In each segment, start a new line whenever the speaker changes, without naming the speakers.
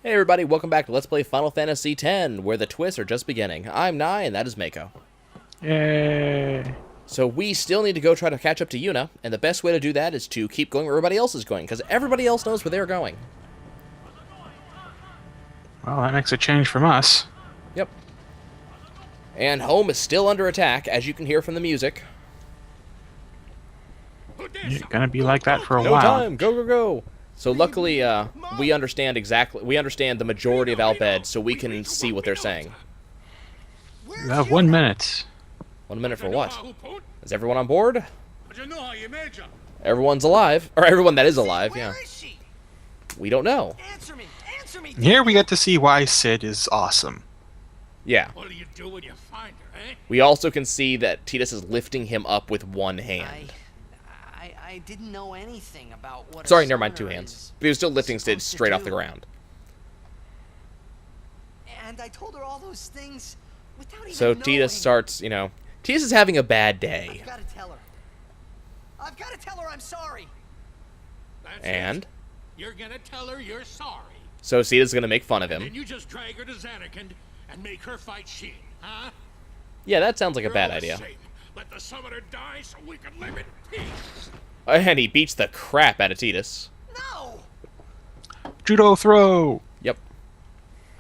Hey everybody, welcome back to Let's Play Final Fantasy X, where the twists are just beginning. I'm Nai, and that is Mako.
Yay.
So we still need to go try to catch up to Yuna, and the best way to do that is to keep going where everybody else is going, because everybody else knows where they're going.
Well, that makes a change from us.
Yep. And home is still under attack, as you can hear from the music.
It's gonna be like that for a
No
while.
time, go, go, go! So luckily, we understand the majority of Al Bhed, so we can see what they're saying.
You have 1 minute.
1 minute for what? Is everyone on board? Everyone's alive. Or everyone that is alive, yeah. We don't know.
Here we get to see why Cid is awesome.
Yeah.
What do you do when you find her, eh?
We also can see that Tidus is lifting him up with one hand.
I didn't know anything about what.
Sorry, never mind, 2 hands. But he was still lifting Sid straight off the ground.
And I told her all those things without even
So
knowing.
Tidus starts, Tidus is having a bad day.
I've got to tell her. I've got to tell her I'm sorry.
That's
And?
it. You're gonna tell her you're sorry.
So Tidus is going to make fun of
And
him.
you just drag her to Zanarkand and make her fight Sheen, huh?
Yeah, that sounds like a
You're
bad
all the
idea.
same. Let the summoner die so we can live in peace.
And he beats the crap out of Tidus.
No.
Judo throw!
Yep.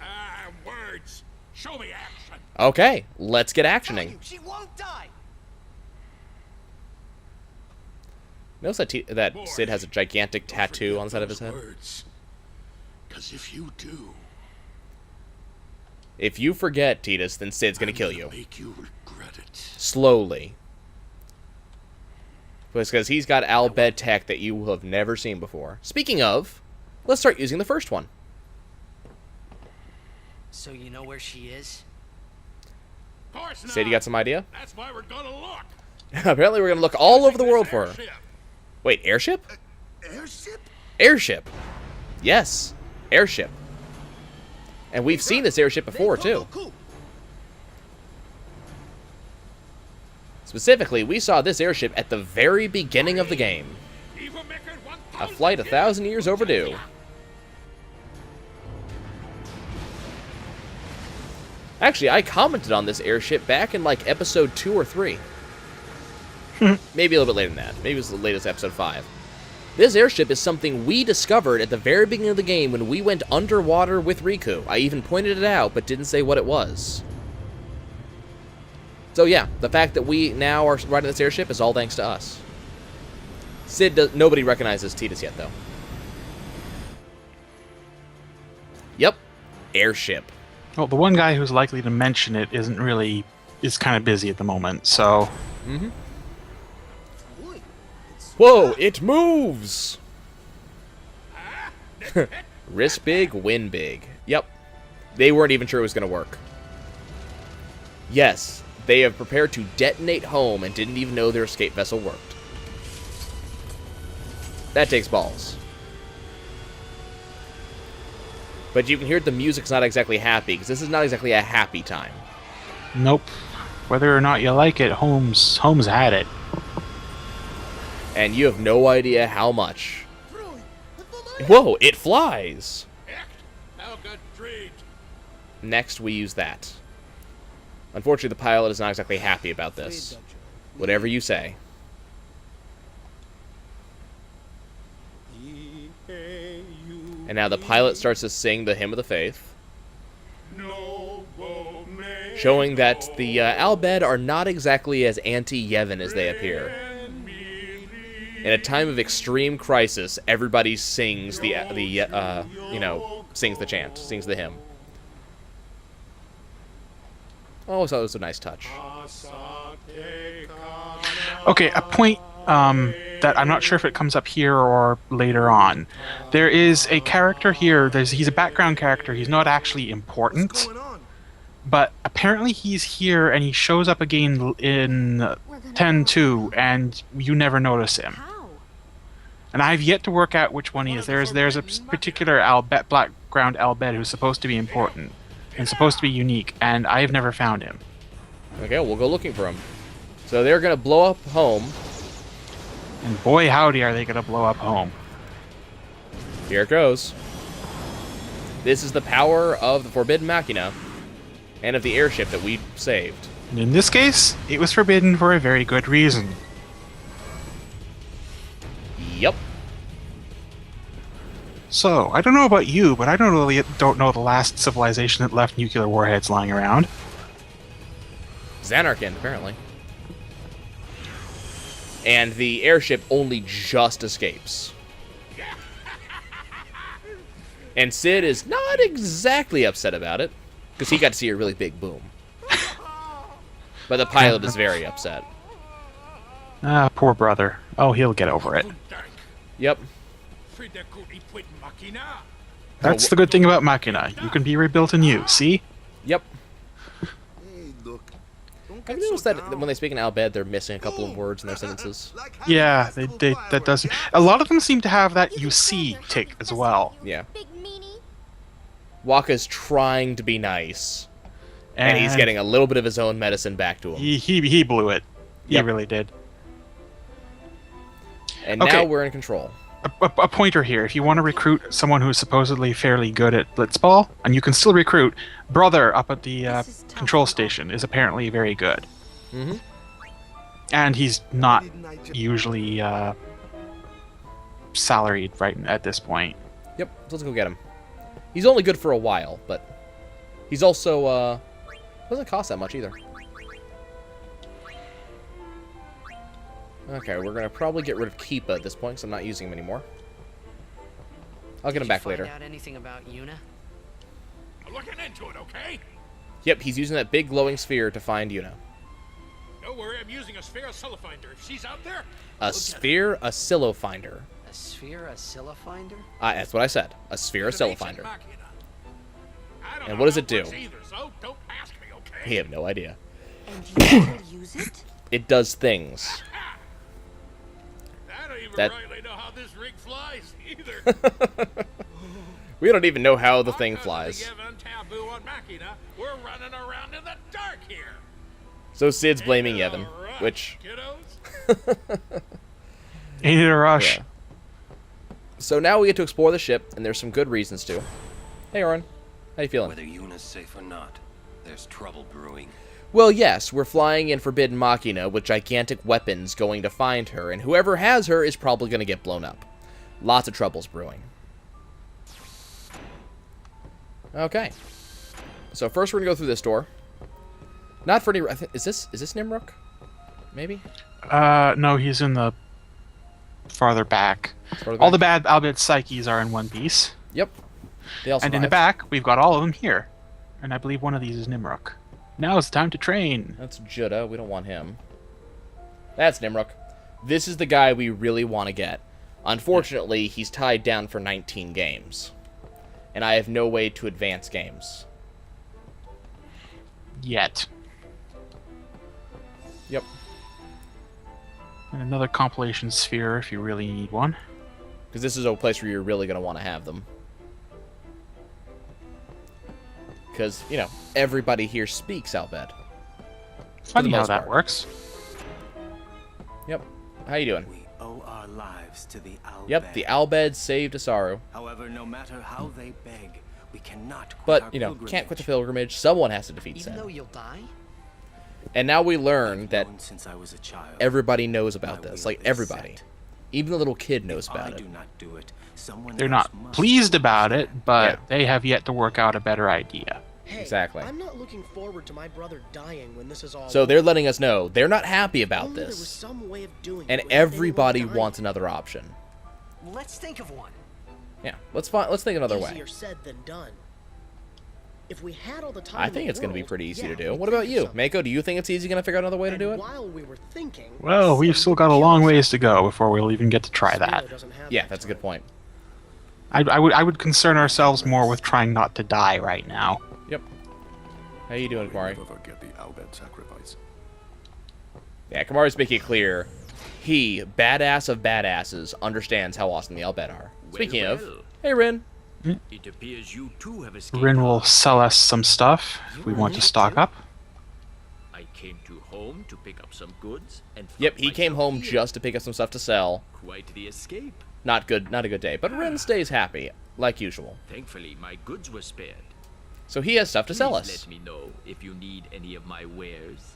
Ah, words. Show me action.
Okay, let's get actioning.
She won't die.
Notice that Sid has a gigantic tattoo on the side of his head.
Because if you do,
If you forget, Tidus, then Sid's going to kill you.
make you regret it.
Slowly. Because he's got Al Bhed tech that you will have never seen before. Speaking of, let's start using the first one.
So you know where she is?
Of course not.
Sid, you got some idea?
That's why we're gonna look.
Apparently we're going to look all over the world for her.
Airship.
Wait, airship?
Airship?
Airship. Yes, airship. And we've seen this airship before, too. Specifically, we saw this airship at the very beginning of the game. A flight 1,000 years overdue. Actually, I commented on this airship back in, like, episode 2 or 3. Maybe a little bit later than that. Maybe it was the latest episode 5. This airship is something we discovered at the very beginning of the game when we went underwater with Riku. I even pointed it out, but didn't say what it was. So yeah, the fact that we now are riding this airship is all thanks to us. Nobody recognizes Tidus yet, though. Yep, airship.
Well, the one guy who's likely to mention it is kind of busy at the moment, so...
Mm-hmm. Whoa, it moves! Risk big, win big. Yep. They weren't even sure it was going to work. Yes, they have prepared to detonate home and didn't even know their escape vessel worked. That takes balls. But you can hear the music's not exactly happy, because this is not exactly a happy time.
Nope. Whether or not you like it, Holmes had it.
And you have no idea how much. Whoa, it flies!
How good treat.
Next, we use that. Unfortunately, the pilot is not exactly happy about this. Whatever you say. And now the pilot starts to sing the Hymn of the Faith, showing that the Al Bhed are not exactly as anti-Yevon as they appear. In a time of extreme crisis, everybody sings sings the chant, sings the hymn. Oh, so it was a nice touch.
Okay, a point that I'm not sure if it comes up here or later on. There is a character here, he's a background character, he's not actually important, but apparently he's here and he shows up again in 10-2 and you never notice him. And I've yet to work out which one he is. There's a particular background Al Bhed who's supposed to be important and supposed to be unique, and I've never found him.
Okay, we'll go looking for him. So they're going to blow up home.
And boy howdy are they going to blow up home.
Here it goes. This is the power of the Forbidden Machina and of the airship that we saved.
And in this case, it was forbidden for a very good reason.
Yep.
So, I don't know about you, but I don't know the last civilization that left nuclear warheads lying around.
Xanarkand, apparently. And the airship only just escapes. And Sid is not exactly upset about it, because he got to see a really big boom. But the pilot is very upset.
Ah, poor brother. Oh, he'll get over it.
Yep.
That's the good thing about Machina. You can be rebuilt anew, see?
Yep.
Hey, look. Don't
Have you noticed that when they speak in Al Bhed, they're missing a couple of words in their sentences?
Yeah, that doesn't. A lot of them seem to have that "you see" tick as well.
Yeah. Waka's trying to be nice, and he's getting a little bit of his own medicine back to him.
He blew it. He
Yep.
really did.
And
Okay.
now we're in control.
A pointer here. If you want to recruit someone who's supposedly fairly good at blitzball, and you can still recruit, Brother up at the control station is apparently very good.
Mm-hmm.
And he's not usually salaried right at this point.
Yep, so let's go get him. He's only good for a while, but he's also, doesn't cost that much either. Okay, we're gonna probably get rid of Keepa at this point, because I'm not using him anymore. I'll get him back later.
Find out anything about Yuna?
I'm looking into it, okay?
Yep, he's using that big glowing sphere to find Yuna.
Don't worry, I'm using a sphere finder. If she's out there,
A sphere, a Silo finder.
A sphere, a Scylla finder?
That's what I said. A sphere, a Silo finder.
I don't
And
know
what does
how
it do?
works Either, so don't ask me, okay?
We have no idea.
And you will use it?
It does things.
I don't even
That-
rightly know how this rig flies either.
We don't even know how the thing
Because of
flies.
the Yevon taboo on Machina, we're running around in the dark here.
So Sid's blaming
Ain't it
Yevon,
a rush,
which...
kiddos?
Ain't it a rush?
Yeah. So now we get to explore the ship, and there's some good reasons to. Hey, Orin. How you feeling?
Whether Yuna's safe or not, there's trouble brewing.
Well, yes, we're flying in Forbidden Machina with gigantic weapons going to find her, and whoever has her is probably going to get blown up. Lots of troubles brewing. Okay. So first we're going to go through this door. Not for any... Is this Nimruk? Maybe?
No, he's in the farther back.
Farther
All
back?
the bad Albert Psyches are in one piece.
Yep. They all
And in the
survived.
back, we've got all of them here. And I believe one of these is Nimruk. Now it's time to train.
That's Judah. We don't want him. That's Nimruk. This is the guy we really want to get. Unfortunately, he's tied down for 19 games. And I have no way to advance games.
Yet.
Yep.
And another compilation sphere if you really need one.
Because this is a place where you're really going to want to have them. Because, you know, everybody here speaks Al Bhed.
Funny how
most
that
part.
works.
Yep. How you doing?
We owe our lives to the Al
Yep,
Bhed.
the Al Bhed saved Asaru.
However, no matter how they beg, we cannot quit
But,
our
you know,
pilgrimage.
can't quit the pilgrimage. Someone has to defeat
Even though
Sin.
you'll die?
And now we learn
I've
that
known since I was a child.
everybody knows about
My
this.
will
Like,
is
everybody.
set.
Even the little kid knows
If
about
I
it.
do not do it, someone
They're
else
not
must.
pleased about it, but
Yeah.
they have yet to work out a better idea.
Hey,
Exactly.
I'm not looking forward to my brother dying when this is all
So they're
over.
letting us know they're not happy about
Only there was
this.
some way of doing
And
it without anyone
everybody
dying.
wants another option.
Let's think of one.
Yeah, let's think another way.
Easier said than done. If we had all the time
I
in the
think it's going to be
world,
pretty easy
yeah,
to do.
we'd
What about
think of
you?
something.
Mako, do you think it's easy going to figure out another way to
And
do it?
While we were thinking,
Well, we've still got a long ways to go before we'll even get to try that.
Spiro doesn't have
Yeah,
that
that's a
time.
good point.
I would concern ourselves more with trying not to die right now.
Yep. How you doing, Kamari?
Never forget the Al Bhed sacrifice.
Yeah, Kamari's making it clear. He, badass of badasses, understands how awesome the Al Bhed are. Speaking of, hey Rin.
It appears you too have escaped.
Rin will sell us some stuff if we want to stock up.
I came to home to pick up some goods and
Yep, he came home just to pick up some stuff to sell.
quite the escape.
not good, not a good day. But Rin stays happy, like usual.
Thankfully, my goods were spared.
So he has stuff to sell
Please
us.
let me know if you need any of my wares.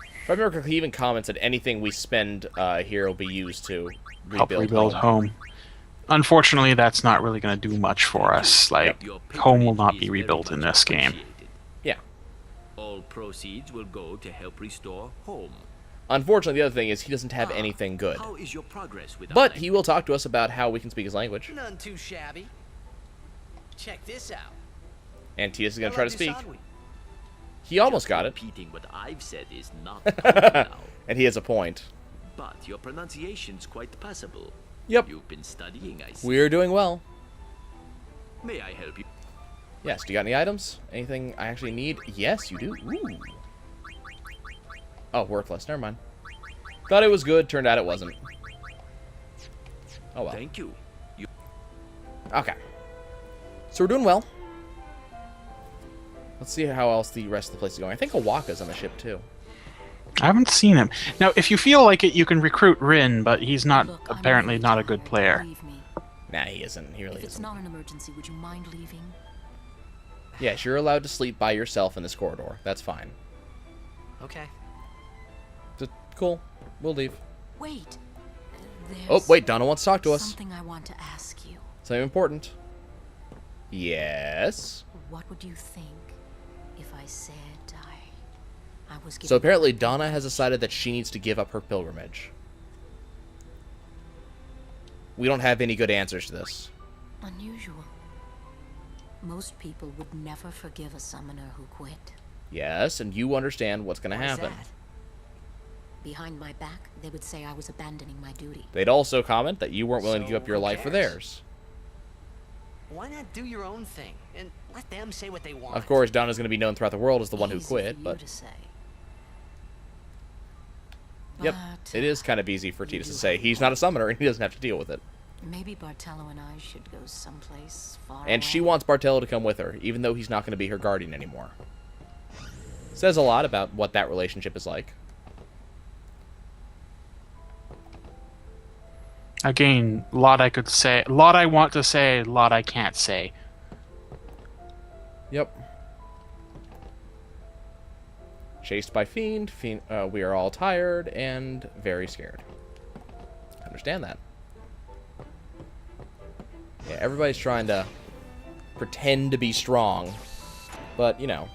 If I remember correctly, he even comments that anything we spend here will be used to
Help rebuild home. Unfortunately, that's not really going to do much for us. Like,
Your
home will
patronage
not
is
be
very
rebuilt in
much
this game.
appreciated.
Yeah.
All proceeds will go to help restore home.
Unfortunately, the other thing is he doesn't have anything good.
How is your progress with our
But he will talk to us about how we can speak his language.
None too shabby. Check this out.
And Titus is going to
I
try to
love
speak.
Dushanwi.
He almost got it.
Repeating what I've said is not common now,
And he has a point.
but your pronunciation's quite passable.
Yep.
You've been studying, I see.
We're doing well.
May I help you?
Yes, do you got any items? Anything I actually need? Yes, you do. Ooh. Oh, worthless. Never mind. Thought it was good, turned out it wasn't. Oh well.
Thank you.
Okay. So we're doing well. Let's see how else the rest of the place is going. I think Awaka's on the ship too.
I haven't seen him. Now, if you feel like it, you can recruit Rin, but he's not
Look, I'm
apparently
really
not a
tired.
good player.
Leave me.
Nah, he isn't. He really
If it's
isn't.
not an emergency, would you mind leaving?
Yes, you're allowed to sleep by yourself in this corridor. That's fine.
Okay.
Cool. We'll leave.
Wait.
Oh, wait. Donna wants to talk to us.
Something I want to ask you.
Something important. Yes.
What would you think if I said I was
So
giving
apparently Donna has decided that she needs to give up her pilgrimage. We don't have any good answers to this.
unusual? Most people would never forgive a summoner who quit.
Yes, and you understand what's going to
Why is
happen.
that?
Behind my back, they would say I was abandoning my duty.
They'd also comment that you weren't willing to give up
So
your
who
life for
cares?
theirs.
Why not do your own thing and let them say what they want?
Of course, Donna's going to be known throughout the world as the one who
Easy
quit,
for you
but
to say.
yep,
But,
it is kind of easy for Titus to say. He's not a summoner, and he doesn't have to deal with it.
Maybe Bartello and I should go someplace far
And she
away.
wants Bartello to come with her, even though he's not going to be her guardian anymore. Says a lot about what that relationship is like.
Again, lot I could say, lot I want to say, lot I can't say.
Yep. Chased by Fiend. We are all tired and very scared. Understand that. Yeah, everybody's trying to pretend to be strong, but you know,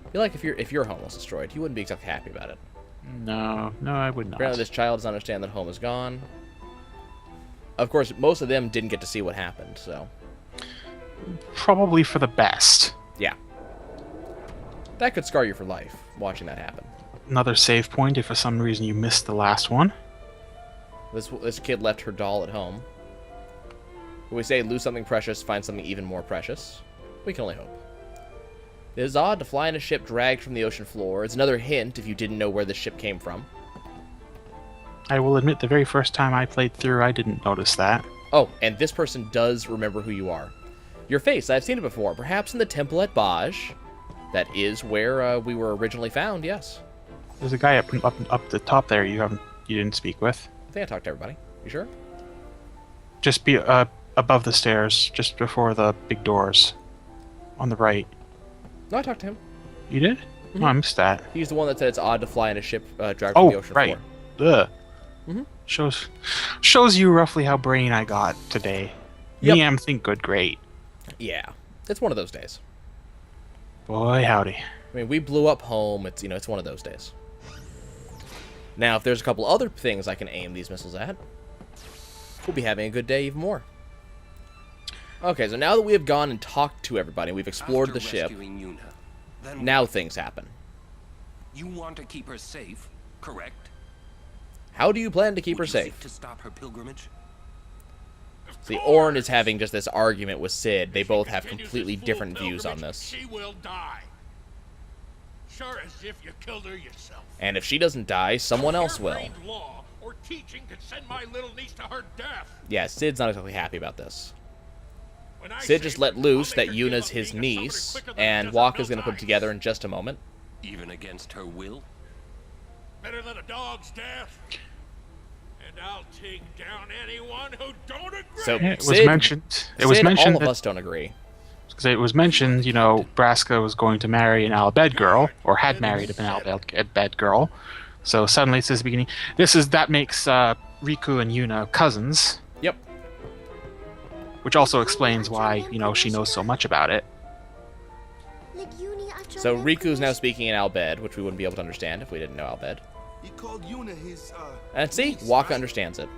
I feel like if your home was destroyed, you wouldn't be exactly happy about it.
No, I would not.
Apparently, this child doesn't understand that home is gone. Of course, most of them didn't get to see what happened, so
Probably for the best.
yeah, that could scar you for life watching that happen.
Another save point if for some reason you missed the last one.
This kid left her doll at home. We say lose something precious, find something even more precious. We can only hope. It is odd to fly in a ship dragged from the ocean floor. It's another hint if you didn't know where the ship came from.
I will admit the very first time I played through, I didn't notice that.
Oh, and this person does remember who you are. Your face, I've seen it before. Perhaps in the temple at Baj. That is where we were originally found, yes.
There's a guy up the top there you didn't speak with.
I think I talked to everybody. You sure?
Just be above the stairs, just before the big doors, on the right.
No, I talked to him.
You did?
Mm-hmm.
Oh, I missed that.
He's the one that said it's odd to fly in a ship dragged from the
Oh,
ocean
right.
floor.
Ugh. Shows you roughly how brain I got today.
Yep.
Me, I'm think good, great.
Yeah, it's one of those days.
Boy, howdy.
I mean, we blew up home. It's it's one of those days. Now, if there's a couple other things I can aim these missiles at, we'll be having a good day even more. Okay, so now that we have gone and talked to everybody, we've explored
After
the ship.
rescuing Yuna, then
Now things happen.
you want to keep her safe, correct?
How do you plan to keep her
Would you seek
safe?
to stop her pilgrimage?
See, Orn is having just this argument with Sid. They
If she
both have
continues
completely
this fool
different views on
pilgrimage,
this.
She will die. Sure as if you killed her yourself.
And if she doesn't die, someone else will.
Harebrained law or teaching could send my little niece to her death.
Yeah, Sid's not exactly happy about this.
When I
Sid
say
just let
I'll
loose
make
that
her give
Yuna's
up
his
being a summoner
niece,
quicker than a
and
dozen
Waka's going to put it
Mills
together
eyes.
in just a moment.
Even against her will?
Better than a dog's death. And I'll take down anyone who don't agree.
So
It was
Sid,
mentioned. It was mentioned
all of
that,
us don't agree.
because it was mentioned, you know, Braska was going to marry an Al Bhed girl, or had married an Al Bhed girl. So suddenly, it's this beginning. That makes Riku and Yuna cousins,
Yep.
which also explains why, you know, she knows so much about it.
So Riku's now speaking in Al Bhed, which we wouldn't be able to understand if we didn't know Al Bhed.
He called Yuna his,
And see,
niece,
Waka
right?
understands it.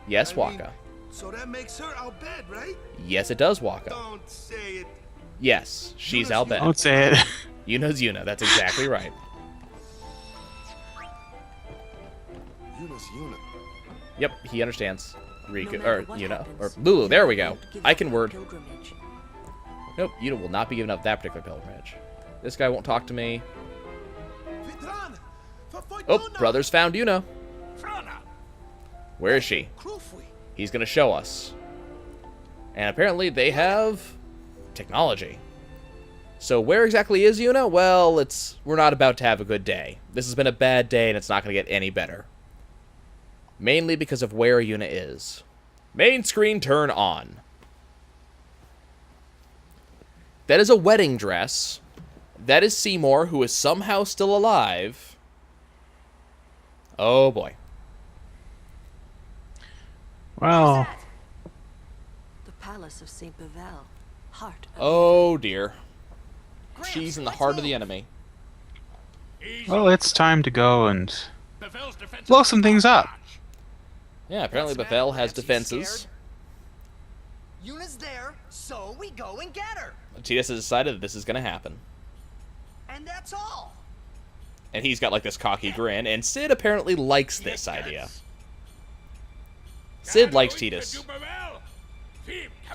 Yes,
I mean,
Waka.
so that makes her Al Bhed, right?
Yes, it does, Waka.
Don't say it.
Yes, she's
Yuna's
Al
Yuna.
Bhed.
Don't say it.
Yuna's Yuna. That's exactly right.
Yuna's Yuna.
Yep, he understands. Riku,
matter
or
what
Yuna,
happens,
or Lulu. There we go.
don't give
I
up
can
on
word.
pilgrimage.
Nope, Yuna will not be giving up that particular pilgrimage. This guy won't talk to me.
Vitran!
Oh, brothers found Yuna.
Frana,
Where is she?
Krufwi.
He's gonna show us. And apparently they have technology. So where exactly is Yuna? Well, we're not about to have a good day. This has been a bad day and it's not gonna get any better. Mainly because of where Yuna is. Main screen turn on. That is a wedding dress. That is Seymour, who is somehow still alive. Oh boy.
Well,
The Palace of Saint Bevel, heart of
Oh dear.
Gramps,
She's in the
let's
heart of
move.
the enemy.
easy.
well, it's time to go and
Bevel's defense
blow some things up.
Yeah, apparently
What's the
Bethel
matter,
has
Gramps? You
defenses.
scared? Yuna's there, so we go and get her.
Tidus has decided that this is going to happen.
And that's all.
And he's got like this cocky grin, and Sid apparently likes this idea. Sid likes Tidus.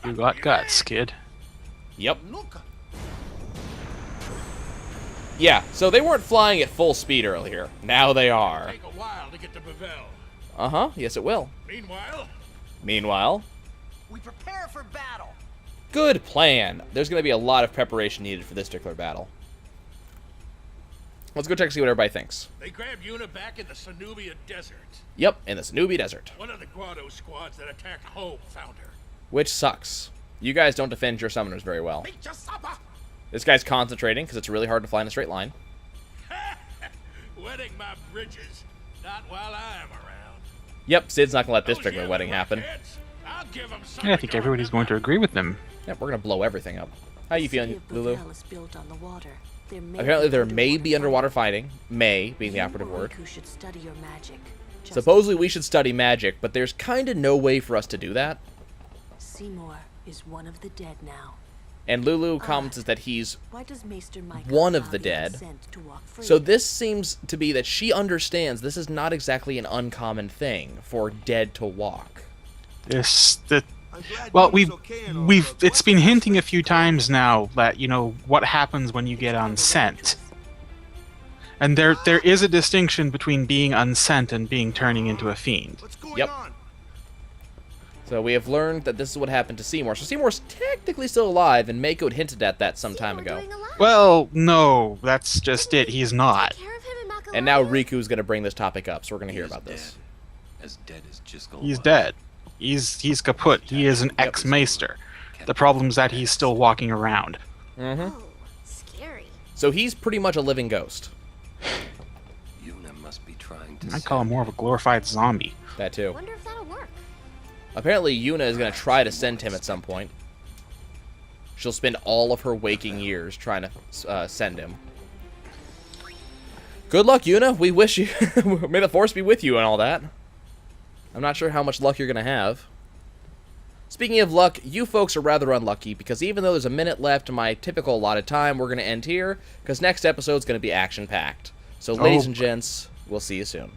You got guts, kid.
Yep.
Look.
Yeah, so they weren't flying at full speed earlier. Now they are.
Take a while to get to Bevel.
Uh-huh, yes it will. Meanwhile,
We prepare for battle.
good plan. There's going to be a lot of preparation needed for this particular battle. Let's go check and see what everybody thinks.
They grabbed Yuna back in the Sanubia Desert.
Yep, in the Sanubi Desert.
One of the Grotto squads that attacked Hope found her.
Which sucks. You guys don't defend your summoners very well.
Meet your supper!
This guy's concentrating because it's really hard to fly in a straight line.
Wetting my bridges. Not while I'm around.
Yep, Sid's not going to let this
Those
particular
yellow
wedding happen.
rockheads, I'll give 'em
Yeah, I
something
think
to
everybody's going to
remember.
agree with them.
Yep, we're going to blow everything up. How you
The city
feeling,
of
Lulu?
Bevel is built on the water.
Apparently there may be underwater fighting. May being the operative word.
You should study your magic. just
Supposedly we should study magic, but there's kind of no way for us to do that.
Seymour is one of the dead now.
And Lulu comments that he's
Why does Maester Micah
one of
allow
the dead.
Unsent to walk free?
So this seems to be that she understands this is not exactly an uncommon thing for dead to walk.
Well, it's been hinting a few times now that, you know, what happens when you get unsent. And there is a distinction between being unsent and being turning into a fiend.
What's going
Yep.
on?
So we have learned that this is what happened to Seymour. So Seymour's technically still alive, and Mako had hinted at that some time ago.
Well, no, that's just it. He's not.
And now Riku's going to bring this topic up, so we're going to hear about this.
As dead as Jiskel
He's
was.
dead. He's kaput. He is an ex-maester. The problem's that he's still walking around.
Mm-hmm.
Scary.
So he's pretty much a living ghost.
Yuna must be trying to
I'd call him more of a glorified zombie.
That too.
Wonder if that'll work.
Apparently Yuna is going to try to send him at some point. She'll spend all of her waking years trying to send him. Good luck, Yuna. We wish you... May the Force be with you and all that. I'm not sure how much luck you're going to have. Speaking of luck, you folks are rather unlucky, because even though there's a minute left in my typical allotted time, we're going to end here, because next episode's going to be action-packed. So, ladies and gents, we'll see you soon.